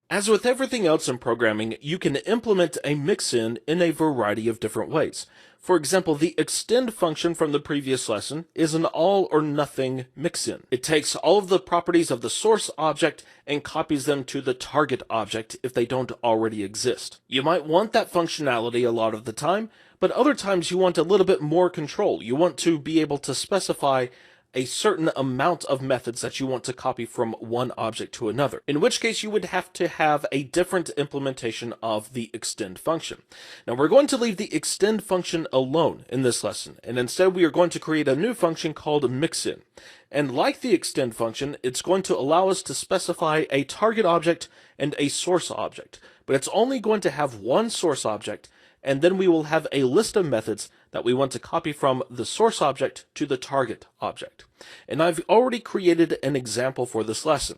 As with everything else in programming, you can implement a mixin in a variety of different ways. For example, the extend function from the previous lesson is an all or nothing mixin. It takes all of the properties of the source object and copies them to the target object if they don't already exist. You might want that functionality a lot of the time, but other times you want a little bit more control. You want to be able to specify a certain amount of methods that you want to copy from one object to another, in which case you would have to have a different implementation of the extend function. Now we're going to leave the extend function alone in this lesson, and instead we are going to create a new function called mixin. And like the extend function, it's going to allow us to specify a target object and a source object, but it's only going to have one source object, and then we will have a list of methods that we want to copy from the source object to the target object. And I've already created an example for this lesson.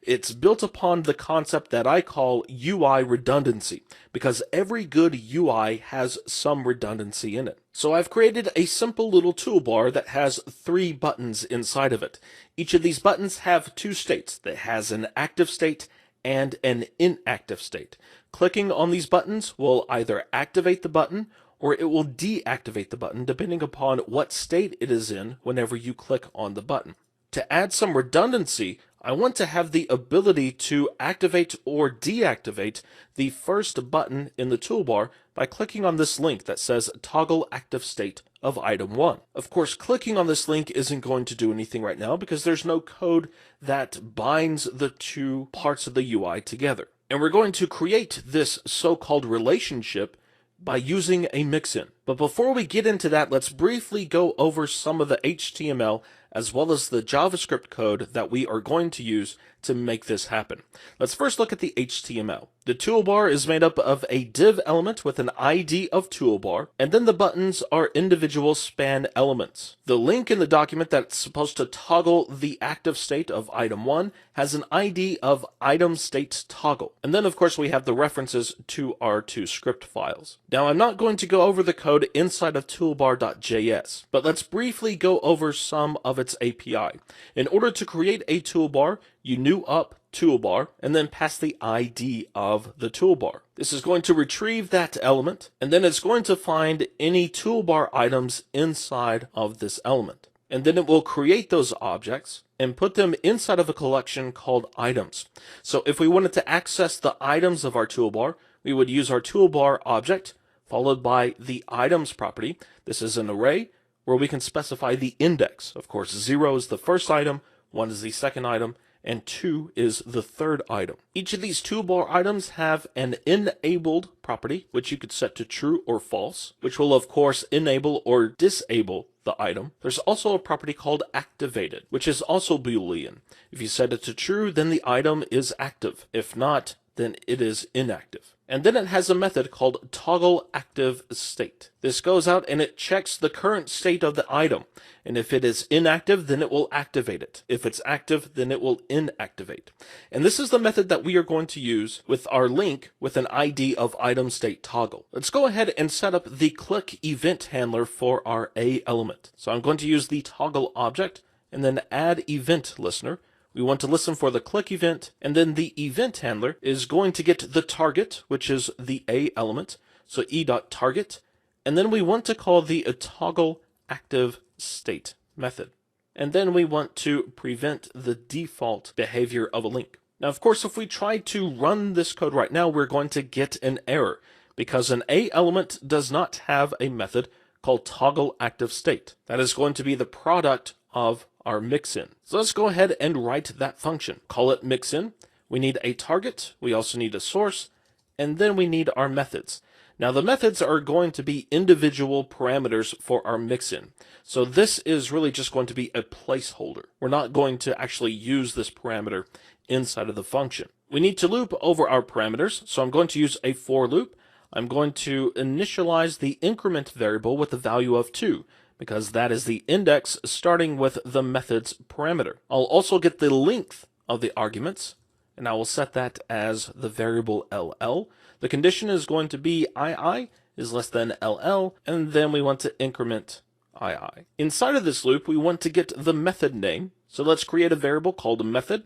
It's built upon the concept that I call UI redundancy, because every good UI has some redundancy in it. So I've created a simple little toolbar that has 3 buttons inside of it. Each of these buttons have 2 states. That has an active state and an inactive state. Clicking on these buttons will either activate the button or it will deactivate the button depending upon what state it is in whenever you click on the button. To add some redundancy, I want to have the ability to activate or deactivate the first button in the toolbar by clicking on this link that says toggle active state of item 1. Of course, clicking on this link isn't going to do anything right now because there's no code that binds the 2 parts of the UI together. And we're going to create this so-called relationship by using a mixin. But before we get into that, let's briefly go over some of the HTML as well as the JavaScript code that we are going to use to make this happen. Let's first look at the HTML. The toolbar is made up of a div element with an ID of toolbar, and then the buttons are individual span elements. The link in the document that's supposed to toggle the active state of item 1 has an ID of item state toggle. And then of course we have the references to our 2 script files. Now I'm not going to go over the code inside of toolbar.js, but let's briefly go over some of its API. In order to create a toolbar, you new up toolbar and then pass the ID of the toolbar. This is going to retrieve that element, and then it's going to find any toolbar items inside of this element. And then it will create those objects and put them inside of a collection called items. So if we wanted to access the items of our toolbar, we would use our toolbar object followed by the items property. This is an array where we can specify the index. Of course, 0 is the first item, 1 is the second item, and 2 is the third item. Each of these toolbar items have an enabled property, which you could set to true or false, which will of course enable or disable the item. There's also a property called activated, which is also Boolean. If you set it to true, then the item is active. If not, then it is inactive. And then it has a method called toggle active state. This goes out and it checks the current state of the item. And if it is inactive, then it will activate it. If it's active, then it will inactivate. And this is the method that we are going to use with our link with an ID of item state toggle. Let's go ahead and set up the click event handler for our A element. So I'm going to use the toggle object and then add event listener. We want to listen for the click event, and then the event handler is going to get the target, which is the A element, so e.target, and then we want to call the toggle active state method. And then we want to prevent the default behavior of a link. Now, of course, if we try to run this code right now, we're going to get an error because an A element does not have a method called toggle active state. That is going to be the product of our mixin. So let's go ahead and write that function. Call it mixin. We need a target. We also need a source. And then we need our methods. Now the methods are going to be individual parameters for our mixin. So this is really just going to be a placeholder. We're not going to actually use this parameter inside of the function. We need to loop over our parameters. So I'm going to use a for loop. I'm going to initialize the increment variable with the value of 2. Because that is the index starting with the method's parameter. I'll also get the length of the arguments, and I will set that as the variable LL. The condition is going to be II is less than LL, and then we want to increment II. Inside of this loop, we want to get the method name. So let's create a variable called a method,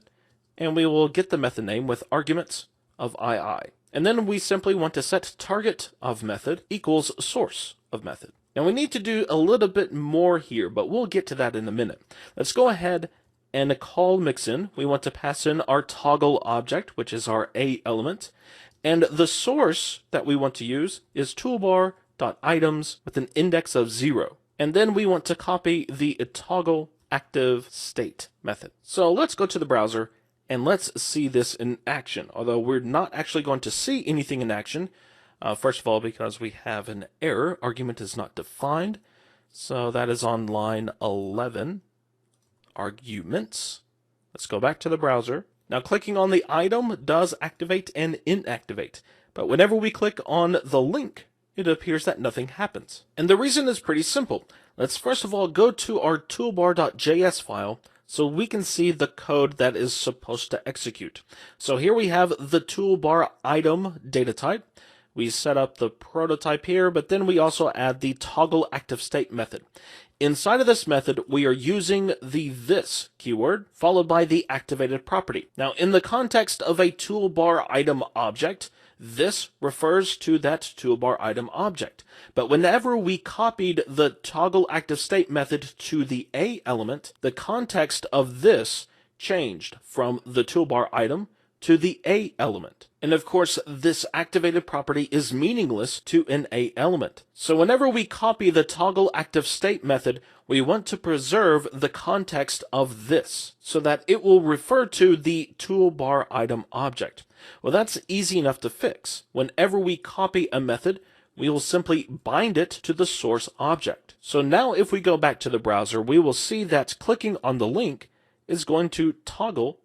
and we will get the method name with arguments of II. And then we simply want to set target of method equals source of method. Now we need to do a little bit more here, but we'll get to that in a minute. Let's go ahead and call Mixin. We want to pass in our toggle object, which is our A element. And the source that we want to use is toolbar.items with an index of 0. And then we want to copy the toggle active state method. So let's go to the browser and let's see this in action, although we're not actually going to see anything in action. First of all, because we have an error, argument is not defined. So that is on line 11, arguments. Let's go back to the browser. Now clicking on the item does activate and inactivate, but whenever we click on the link, it appears that nothing happens. And the reason is pretty simple. Let's first of all go to our toolbar.js file so we can see the code that is supposed to execute. So here we have the toolbar item data type. We set up the prototype here, but then we also add the toggle active state method. Inside of this method, we are using the this keyword followed by the activated property. Now, in the context of a toolbar item object, this refers to that toolbar item object. But whenever we copied the toggle active state method to the A element, the context of this changed from the toolbar item to the A element. And of course, this activated property is meaningless to an A element. So whenever we copy the toggle active state method, we want to preserve the context of this so that it will refer to the toolbar item object. Well, that's easy enough to fix. Whenever we copy a method, we will simply bind it to the source object. So now if we go back to the browser, we will see that clicking on the link is going to toggle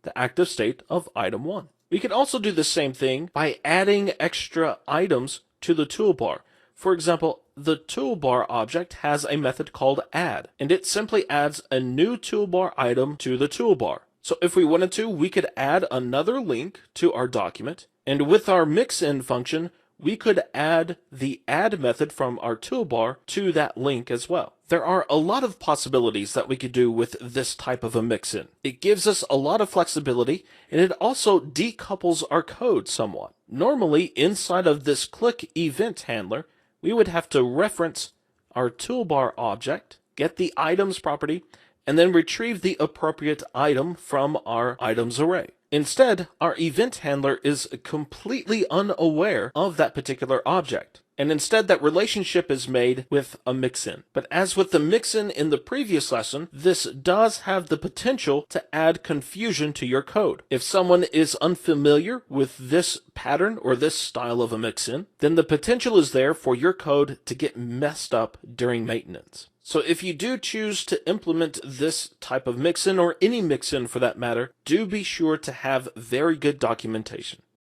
the active state of item 1. We can also do the same thing by adding extra items to the toolbar. For example, the toolbar object has a method called add, and it simply adds a new toolbar item to the toolbar. So if we wanted to, we could add another link to our document, and with our mixin function, we could add the add method from our toolbar to that link as well. There are a lot of possibilities that we could do with this type of a mixin. It gives us a lot of flexibility, and it also decouples our code somewhat. Normally, inside of this click event handler, we would have to reference our toolbar object, get the items property, and then retrieve the appropriate item from our items array. Instead, our event handler is completely unaware of that particular object. And instead, that relationship is made with a mixin. But as with the mixin in the previous lesson, this does have the potential to add confusion to your code. If someone is unfamiliar with this pattern or this style of a mixin, then the potential is there for your code to get messed up during maintenance. So if you do choose to implement this type of mixin, or any mixin for that matter, do be sure to have very good documentation.